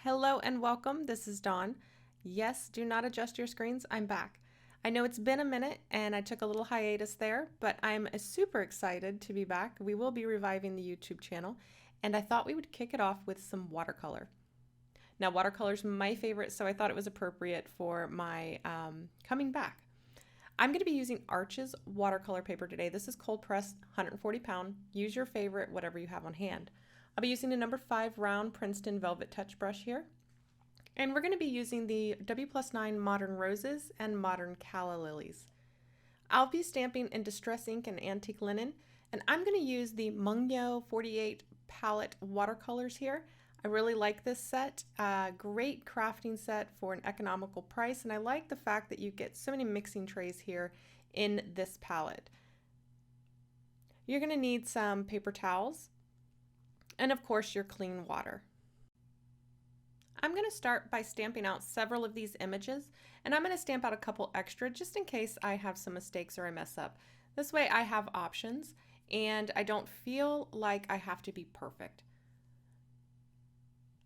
Hello and welcome. This is Dawn. Yes, do not adjust your screens. I'm back. I know it's been a minute and I took a little hiatus there, but I'm super excited to be back. We will be reviving the YouTube channel, and I thought we would kick it off with some watercolor. Now, watercolor's my favorite, so I thought it was appropriate for my coming back. I'm going to be using Arches watercolor paper today. This is cold pressed, 140 pound. Use your favorite, whatever you have on hand. I'll be using a number 5 round Princeton Velvet Touch brush here. And we're going to be using the W+9 Modern Roses and Modern Calla Lilies. I'll be stamping in Distress Ink and Antique Linen, and I'm going to use the Mungyo 48 palette watercolors here. I really like this set. Great crafting set for an economical price, and I like the fact that you get so many mixing trays here in this palette. You're going to need some paper towels, and of course your clean water. I'm going to start by stamping out several of these images, and I'm going to stamp out a couple extra just in case I have some mistakes or I mess up. This way I have options and I don't feel like I have to be perfect.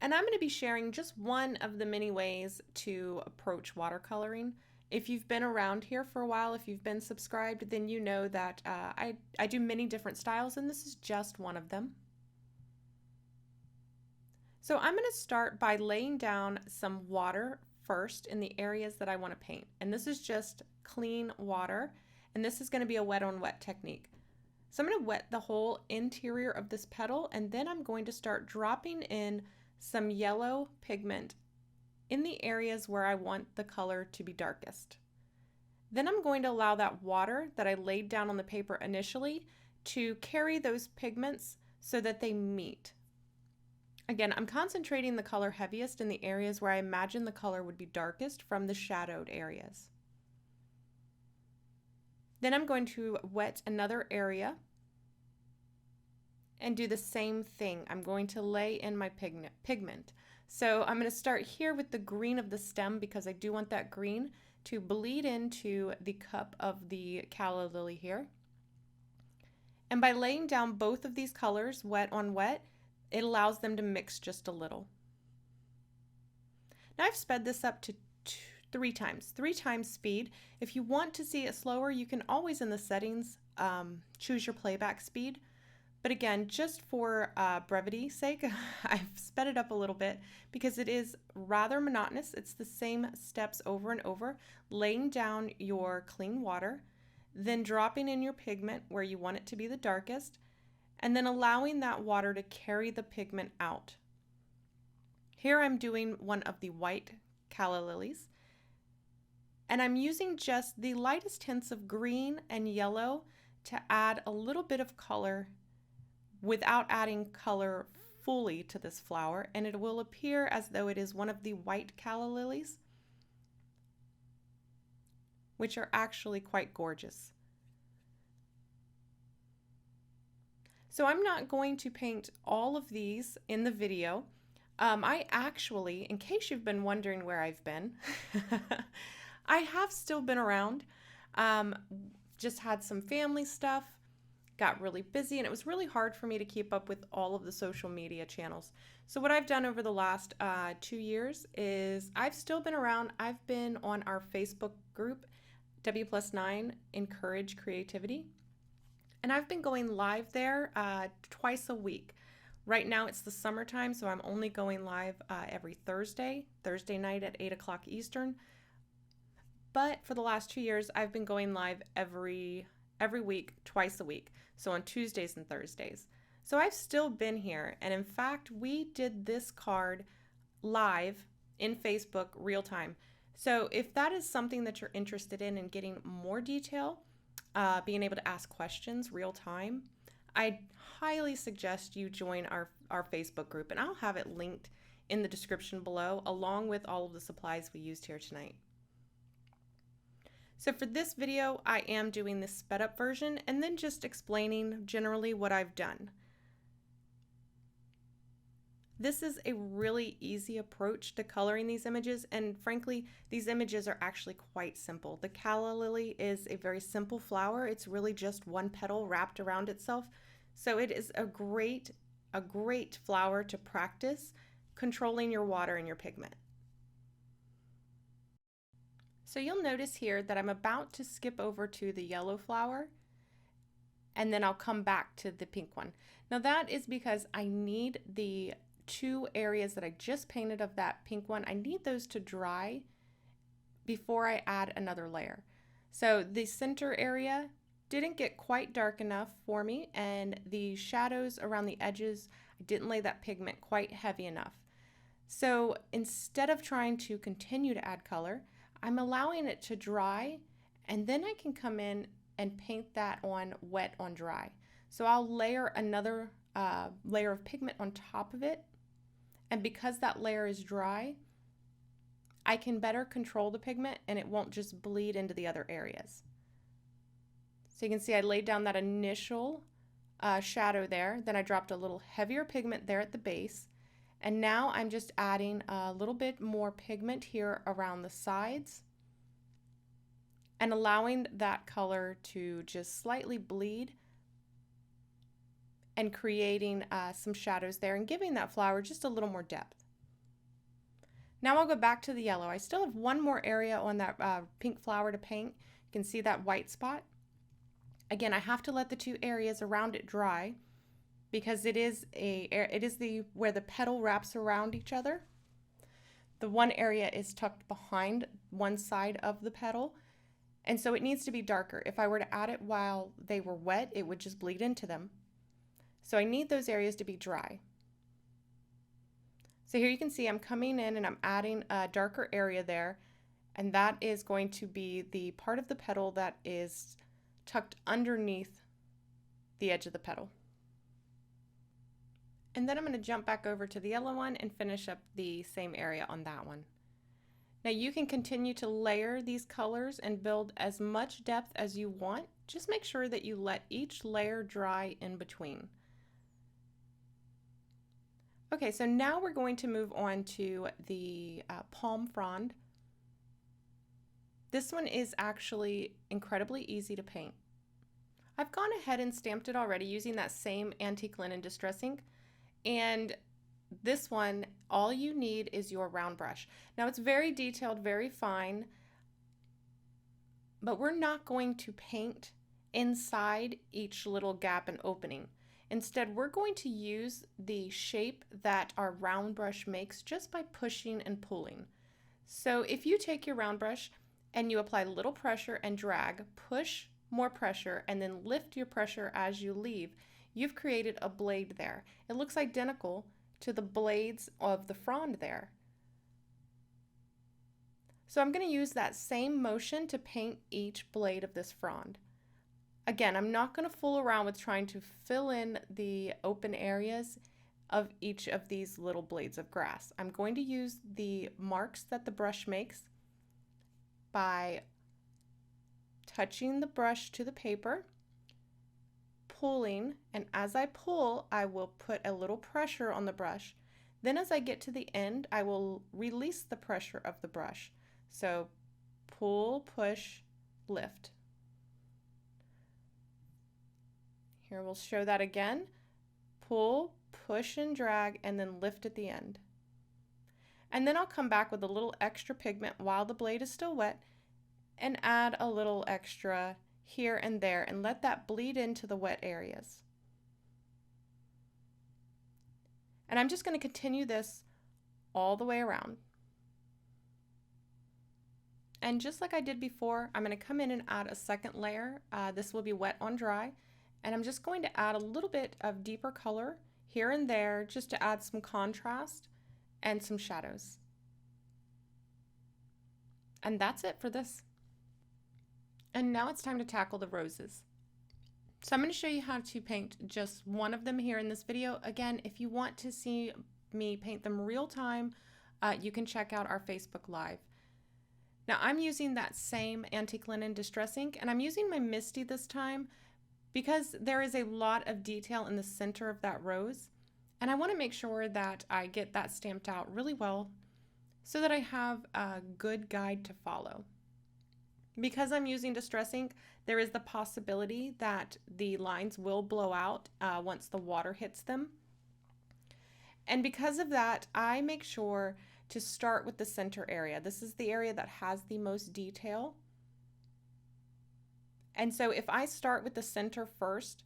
And I'm going to be sharing just one of the many ways to approach watercoloring. If you've been around here for a while, if you've been subscribed, then you know that I do many different styles, and this is just one of them. So I'm going to start by laying down some water first in the areas that I want to paint. And this is just clean water, and this is going to be a wet on wet technique. So I'm going to wet the whole interior of this petal, and then I'm going to start dropping in some yellow pigment in the areas where I want the color to be darkest. Then I'm going to allow that water that I laid down on the paper initially to carry those pigments so that they meet. Again, I'm concentrating the color heaviest in the areas where I imagine the color would be darkest from the shadowed areas. Then I'm going to wet another area and do the same thing. I'm going to lay in my pigment. So I'm going to start here with the green of the stem because I do want that green to bleed into the cup of the calla lily here. And by laying down both of these colors wet on wet, it allows them to mix just a little. Now I've sped this up to three times speed. If you want to see it slower, you can always in the settings choose your playback speed. But again, just for brevity's sake, I've sped it up a little bit because it is rather monotonous. It's the same steps over and over, laying down your clean water, then dropping in your pigment where you want it to be the darkest, and then allowing that water to carry the pigment out. Here I'm doing one of the white calla lilies, and I'm using just the lightest hints of green and yellow to add a little bit of color without adding color fully to this flower, and it will appear as though it is one of the white calla lilies, which are actually quite gorgeous. So I'm not going to paint all of these in the video. I actually, in case you've been wondering where I've been, I have still been around. Just had some family stuff, got really busy, and it was really hard for me to keep up with all of the social media channels. So what I've done over the last 2 years is I've still been around. I've been on our Facebook group, W+9 Encourage Creativity. And I've been going live there twice a week. Right now it's the summertime, so I'm only going live every Thursday night at 8 o'clock Eastern. But for the last 2 years, I've been going live every week, twice a week. So on Tuesdays and Thursdays. So I've still been here. And in fact, we did this card live in Facebook real time. So if that is something that you're interested in and getting more detail, being able to ask questions real time, I highly suggest you join our Facebook group, and I'll have it linked in the description below along with all of the supplies we used here tonight. So for this video, I am doing this sped up version and then just explaining generally what I've done. This is a really easy approach to coloring these images, and frankly, these images are actually quite simple. The calla lily is a very simple flower. It's really just one petal wrapped around itself. So it is a great flower to practice controlling your water and your pigment. So you'll notice here that I'm about to skip over to the yellow flower, and then I'll come back to the pink one. Now that is because I need the two areas that I just painted of that pink one, I need those to dry before I add another layer. So the center area didn't get quite dark enough for me, and the shadows around the edges, I didn't lay that pigment quite heavy enough. So instead of trying to continue to add color, I'm allowing it to dry, and then I can come in and paint that on wet on dry. So I'll layer another layer of pigment on top of it, and because that layer is dry, I can better control the pigment and it won't just bleed into the other areas. So you can see I laid down that initial shadow there, then I dropped a little heavier pigment there at the base, and now I'm just adding a little bit more pigment here around the sides and allowing that color to just slightly bleed and creating some shadows there and giving that flower just a little more depth. Now I'll go back to the yellow. I still have one more area on that pink flower to paint. You can see that white spot. Again, I have to let the two areas around it dry because it is where the petal wraps around each other. The one area is tucked behind one side of the petal, and so it needs to be darker. If I were to add it while they were wet, it would just bleed into them. So I need those areas to be dry. So here you can see I'm coming in and I'm adding a darker area there, and that is going to be the part of the petal that is tucked underneath the edge of the petal. And then I'm going to jump back over to the yellow one and finish up the same area on that one. Now you can continue to layer these colors and build as much depth as you want. Just make sure that you let each layer dry in between. Okay, so now we're going to move on to the palm frond. This one is actually incredibly easy to paint. I've gone ahead and stamped it already using that same antique linen distress ink, and this one, all you need is your round brush. Now it's very detailed, very fine, but we're not going to paint inside each little gap and opening. Instead, we're going to use the shape that our round brush makes just by pushing and pulling. So if you take your round brush and you apply little pressure and drag, push more pressure, and then lift your pressure as you leave, you've created a blade there. It looks identical to the blades of the frond there. So I'm going to use that same motion to paint each blade of this frond. Again, I'm not going to fool around with trying to fill in the open areas of each of these little blades of grass. I'm going to use the marks that the brush makes by touching the brush to the paper, pulling, and as I pull, I will put a little pressure on the brush. Then as I get to the end, I will release the pressure of the brush. So pull, push, lift. Here we'll show that again. Pull, push and drag, and then lift at the end. And then I'll come back with a little extra pigment while the blade is still wet and add a little extra here and there and let that bleed into the wet areas. And I'm just going to continue this all the way around. And just like I did before, I'm going to come in and add a second layer. This will be wet on dry. And I'm just going to add a little bit of deeper color here and there just to add some contrast and some shadows. And that's it for this. And now it's time to tackle the roses. So I'm going to show you how to paint just one of them here in this video. Again, if you want to see me paint them real time, you can check out our Facebook Live. Now I'm using that same antique linen distress ink, and I'm using my Misty this time because there is a lot of detail in the center of that rose, and I want to make sure that I get that stamped out really well so that I have a good guide to follow. Because I'm using distress ink, there is the possibility that the lines will blow out once the water hits them. And because of that, I make sure to start with the center area. This is the area that has the most detail. And so if I start with the center first,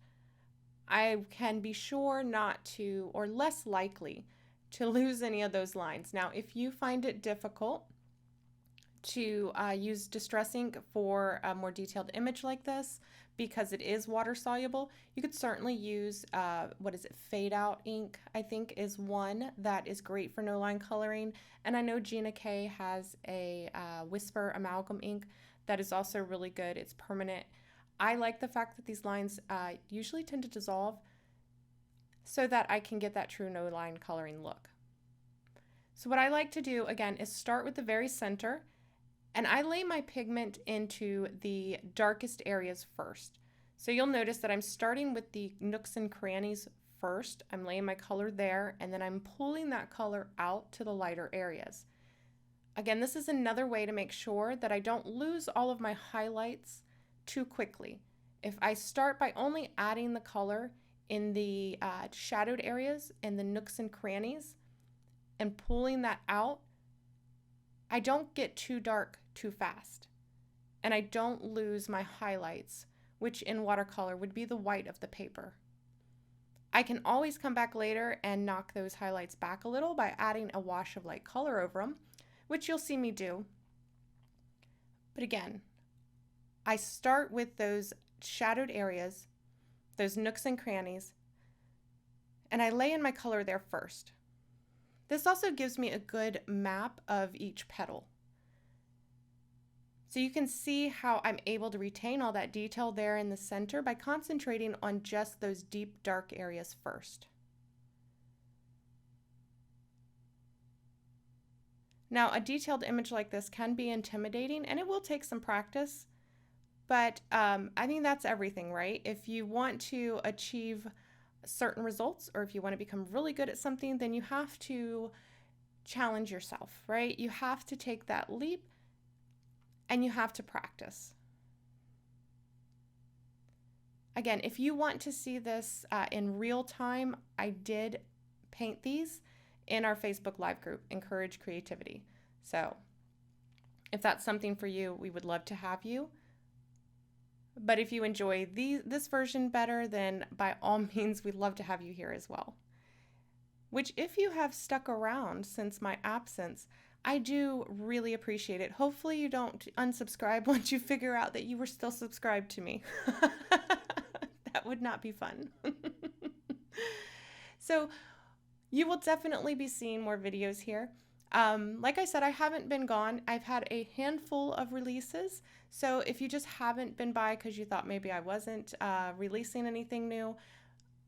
I can be sure not to, or less likely to lose any of those lines. Now, if you find it difficult to use distress ink for a more detailed image like this, because it is water soluble, you could certainly use, fade out ink, I think is one that is great for no line coloring. And I know Gina K has a Whisper amalgam ink that is also really good. It's permanent. I like the fact that these lines usually tend to dissolve so that I can get that true no line coloring look. So what I like to do again is start with the very center, and I lay my pigment into the darkest areas first. So you'll notice that I'm starting with the nooks and crannies first. I'm laying my color there, and then I'm pulling that color out to the lighter areas. Again, this is another way to make sure that I don't lose all of my highlights too quickly. If I start by only adding the color in the shadowed areas and the nooks and crannies and pulling that out, I don't get too dark too fast, and I don't lose my highlights, which in watercolor would be the white of the paper. I can always come back later and knock those highlights back a little by adding a wash of light color over them, which you'll see me do. But again, I start with those shadowed areas, those nooks and crannies, and I lay in my color there first. This also gives me a good map of each petal. So you can see how I'm able to retain all that detail there in the center by concentrating on just those deep dark areas first. Now, a detailed image like this can be intimidating, and it will take some practice, but I think that's everything, right? If you want to achieve certain results, or if you want to become really good at something, then you have to challenge yourself, right? You have to take that leap, and you have to practice. Again, if you want to see this in real time, I did paint these in our Facebook Live group, Encourage Creativity. So if that's something for you, we would love to have you. But if you enjoy this version better, then by all means, we'd love to have you here as well. Which, if you have stuck around since my absence, I do really appreciate it. Hopefully you don't unsubscribe once you figure out that you were still subscribed to me. That would not be fun. So you will definitely be seeing more videos here. Like I said, I haven't been gone. I've had a handful of releases. So if you just haven't been by because you thought maybe I wasn't releasing anything new,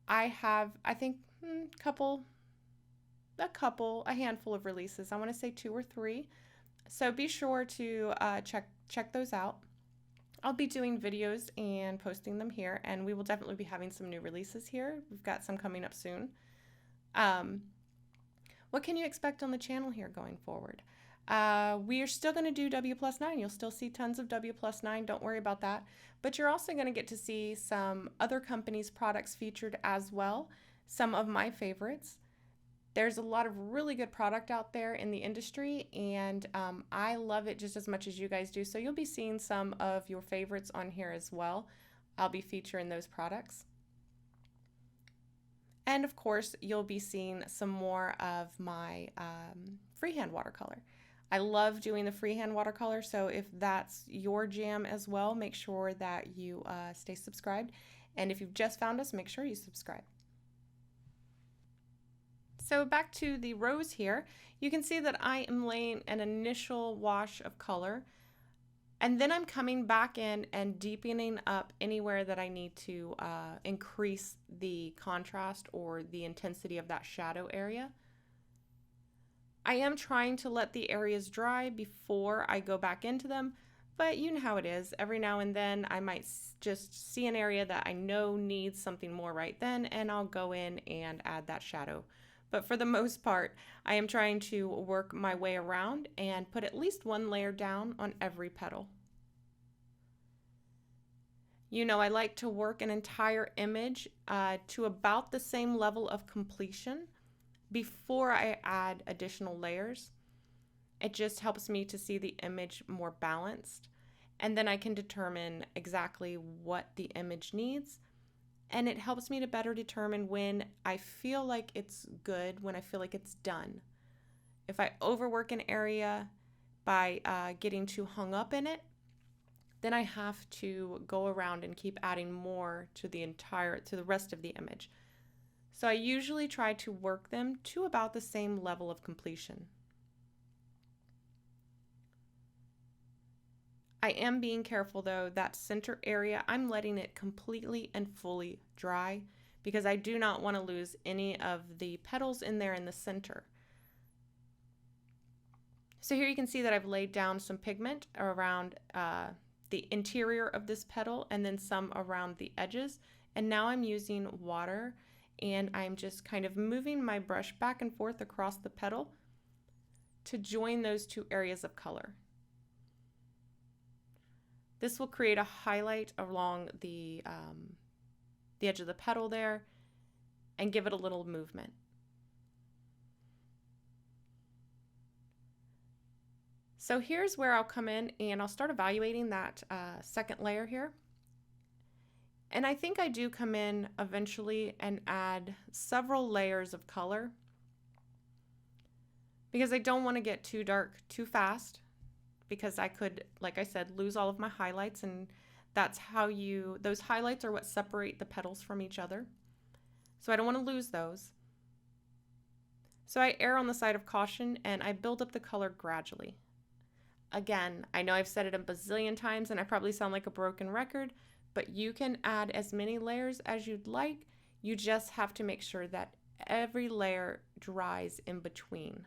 I have, I think, a handful of releases. I want to say 2 or 3. So be sure to check those out. I'll be doing videos and posting them here, and we will definitely be having some new releases here. We've got some coming up soon. What can you expect on the channel here going forward? We are still going to do W+9. You'll still see tons of W+9. Don't worry about that. But you're also going to get to see some other companies' products featured as well. Some of my favorites. There's a lot of really good product out there in the industry, and I love it just as much as you guys do. So you'll be seeing some of your favorites on here as well. I'll be featuring those products. And of course, you'll be seeing some more of my freehand watercolor. I love doing the freehand watercolor, so if that's your jam as well, make sure that you stay subscribed. And if you've just found us, make sure you subscribe. So back to the rose here, you can see that I am laying an initial wash of color, and then I'm coming back in and deepening up anywhere that I need to increase the contrast or the intensity of that shadow area. I am trying to let the areas dry before I go back into them, but you know how it is. Every now and then I might just see an area that I know needs something more right then, and I'll go in and add that shadow. But for the most part, I am trying to work my way around and put at least one layer down on every petal. You know, I like to work an entire image to about the same level of completion before I add additional layers. It just helps me to see the image more balanced, and then I can determine exactly what the image needs, and it helps me to better determine when I feel like it's good, when I feel like it's done. If I overwork an area by getting too hung up in it, then I have to go around and keep adding more to the rest of the image. So I usually try to work them to about the same level of completion. I am being careful though, that center area, I'm letting it completely and fully dry because I do not want to lose any of the petals in there in the center. So here you can see that I've laid down some pigment around the interior of this petal and then some around the edges. And now I'm using water and I'm just kind of moving my brush back and forth across the petal to join those two areas of color. This will create a highlight along the edge of the petal there and give it a little movement. So here's where I'll come in and I'll start evaluating that second layer here. And I think I do come in eventually and add several layers of color because I don't want to get too dark too fast, because I could, like I said, lose all of my highlights, and that's how those highlights are what separate the petals from each other. So I don't want to lose those. So I err on the side of caution and I build up the color gradually. Again, I know I've said it a bazillion times and I probably sound like a broken record, but you can add as many layers as you'd like. You just have to make sure that every layer dries in between.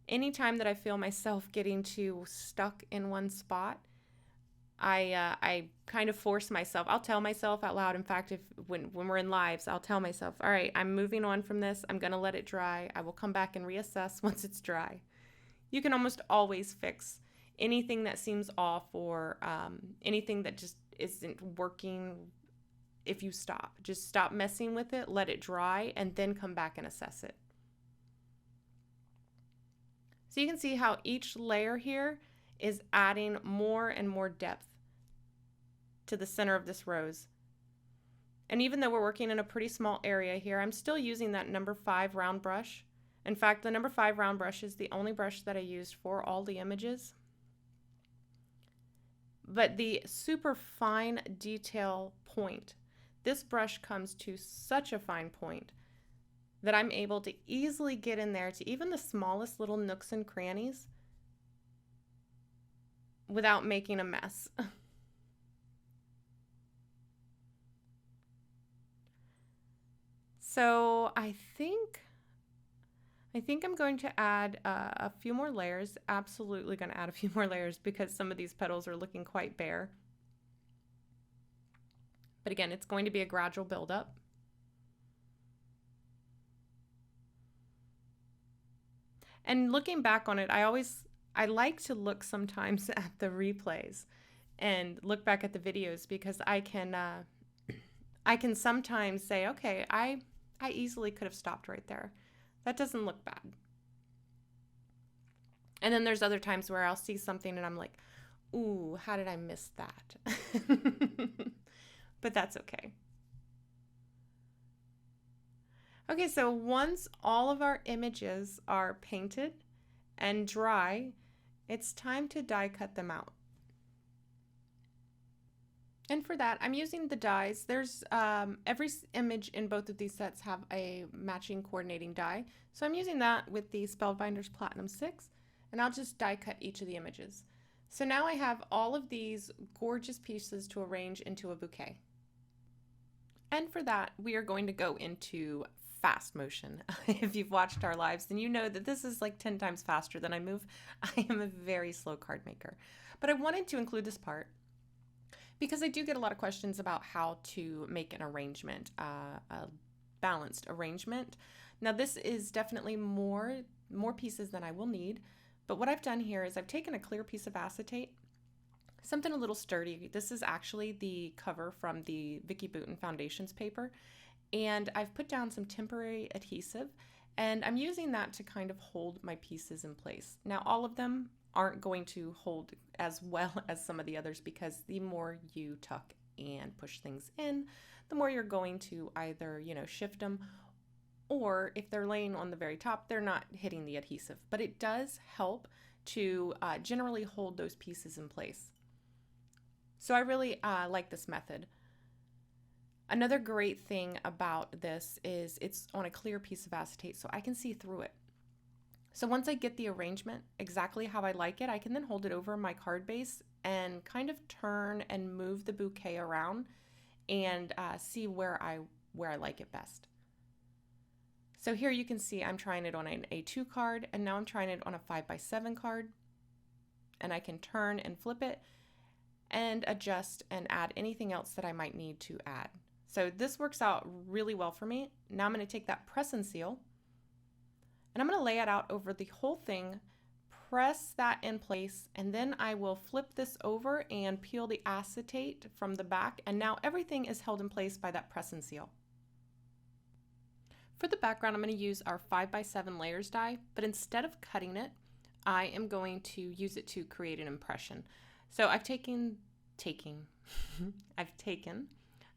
Anytime that I feel myself getting too stuck in one spot, I kind of force myself. I'll tell myself out loud. In fact, when we're in lives, I'll tell myself, all right, I'm moving on from this. I'm going to let it dry. I will come back and reassess once it's dry. You can almost always fix anything that seems off or anything that just isn't working if you stop. Just stop messing with it, let it dry, and then come back and assess it. So you can see how each layer here is adding more and more depth to the center of this rose. And even though we're working in a pretty small area here, I'm still using that number 5 round brush. In fact, the number 5 round brush is the only brush that I used for all the images. But the super fine detail point, this brush comes to such a fine point that I'm able to easily get in there to even the smallest little nooks and crannies without making a mess. So I think I'm going to add a few more layers. Absolutely going to add a few more layers because some of these petals are looking quite bare. But again, it's going to be a gradual buildup. And looking back on it, I like to look sometimes at the replays and look back at the videos because I can sometimes say, okay, I easily could have stopped right there. That doesn't look bad. And then there's other times where I'll see something and I'm like, ooh, how did I miss that? But that's okay. Okay, so once all of our images are painted and dry, it's time to die cut them out. And for that, I'm using the dies. There's every image in both of these sets have a matching coordinating die. So I'm using that with the Spellbinders Platinum 6, and I'll just die cut each of the images. So now I have all of these gorgeous pieces to arrange into a bouquet. And for that, we are going to go into fast motion. If you've watched our lives, then you know that this is like 10 times faster than I move. I am a very slow card maker. But I wanted to include this part because I do get a lot of questions about how to make an arrangement, a balanced arrangement. Now this is definitely more pieces than I will need, but what I've done here is I've taken a clear piece of acetate, something a little sturdy. This is actually the cover from the Vicki Boutin Foundations paper, and I've put down some temporary adhesive, and I'm using that to kind of hold my pieces in place. Now, all of them aren't going to hold as well as some of the others, because the more you tuck and push things in, the more you're going to either, shift them, or if they're laying on the very top, they're not hitting the adhesive. But it does help to generally hold those pieces in place. So I really like this method. Another great thing about this is it's on a clear piece of acetate, so I can see through it. So once I get the arrangement exactly how I like it, I can then hold it over my card base and kind of turn and move the bouquet around and see where I like it best. So here you can see I'm trying it on an A2 card, and now I'm trying it on a 5x7 card, and I can turn and flip it and adjust and add anything else that I might need to add. So this works out really well for me. Now I'm going to take that press and seal, and I'm going to lay it out over the whole thing, press that in place, and then I will flip this over and peel the acetate from the back, and now everything is held in place by that press and seal. For the background, I'm going to use our 5x7 layers die, but instead of cutting it, I am going to use it to create an impression. So I've taken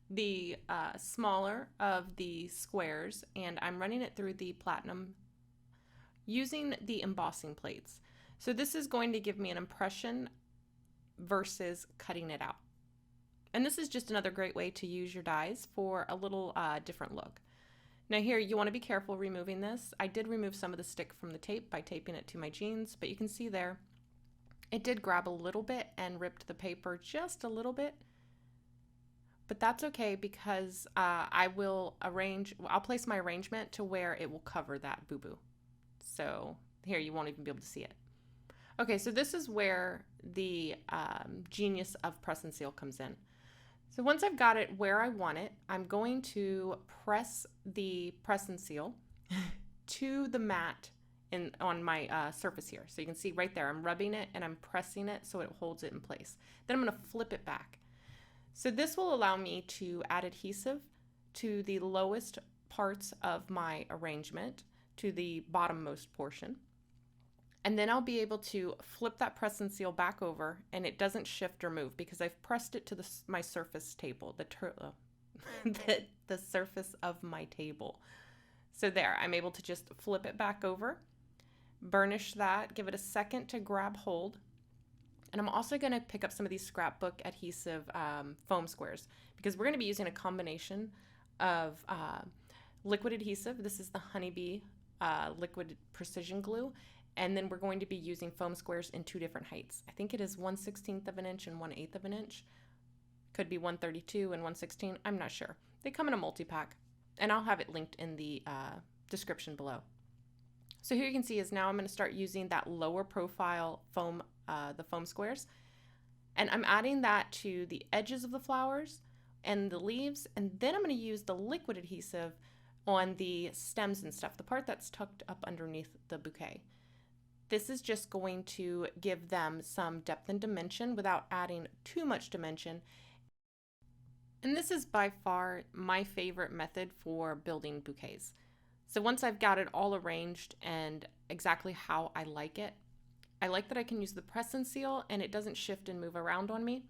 the smaller of the squares, and I'm running it through the platinum using the embossing plates. So this is going to give me an impression versus cutting it out. And this is just another great way to use your dies for a little different look. Now here, you want to be careful removing this. I did remove some of the stick from the tape by taping it to my jeans, but you can see there, it did grab a little bit and ripped the paper just a little bit. But that's okay, because I'll place my arrangement to where it will cover that boo-boo. So here, you won't even be able to see it. Okay, so this is where the genius of press and seal comes in. So once I've got it where I want it, I'm going to press the press and seal to the mat on my surface here. So you can see right there, I'm rubbing it and I'm pressing it so it holds it in place. Then I'm going to flip it back. So this will allow me to add adhesive to the lowest parts of my arrangement, to the bottommost portion. And then I'll be able to flip that press and seal back over, and it doesn't shift or move because I've pressed it to my surface table, the surface of my table. So there, I'm able to just flip it back over, burnish that, give it a second to grab hold. And I'm also going to pick up some of these scrapbook adhesive foam squares, because we're going to be using a combination of liquid adhesive. This is the Honeybee liquid precision glue. And then we're going to be using foam squares in 2 different heights. I think it is 1/16 of an inch and 1/8 of an inch. Could be 132 and 1/16. I'm not sure. They come in a multi-pack, and I'll have it linked in the description below. So here you can see is now I'm going to start using that lower profile foam, the foam squares. And I'm adding that to the edges of the flowers and the leaves. And then I'm going to use the liquid adhesive on the stems and stuff, the part that's tucked up underneath the bouquet. This is just going to give them some depth and dimension without adding too much dimension. And this is by far my favorite method for building bouquets. So once I've got it all arranged and exactly how I like it, I like that I can use the press and seal and it doesn't shift and move around on me.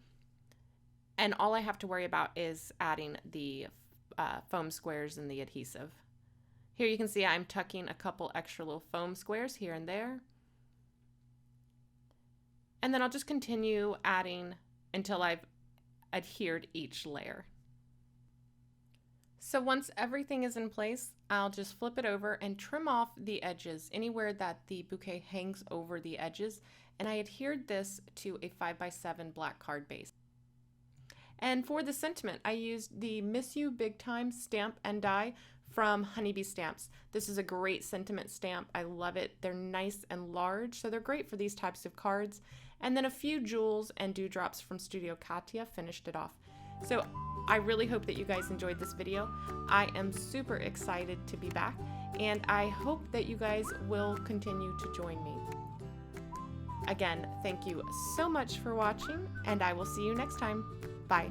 And all I have to worry about is adding the foam squares and the adhesive. Here you can see I'm tucking a couple extra little foam squares here and there. And then I'll just continue adding until I've adhered each layer. So once everything is in place, I'll just flip it over and trim off the edges anywhere that the bouquet hangs over the edges. And I adhered this to a 5x7 black card base. And for the sentiment, I used the Miss You Big Time stamp and die from Honeybee Stamps. This is a great sentiment stamp. I love it. They're nice and large, so they're great for these types of cards. And then a few jewels and dewdrops from Studio Katia finished it off. So I really hope that you guys enjoyed this video. I am super excited to be back, and I hope that you guys will continue to join me. Again, thank you so much for watching, and I will see you next time. Bye.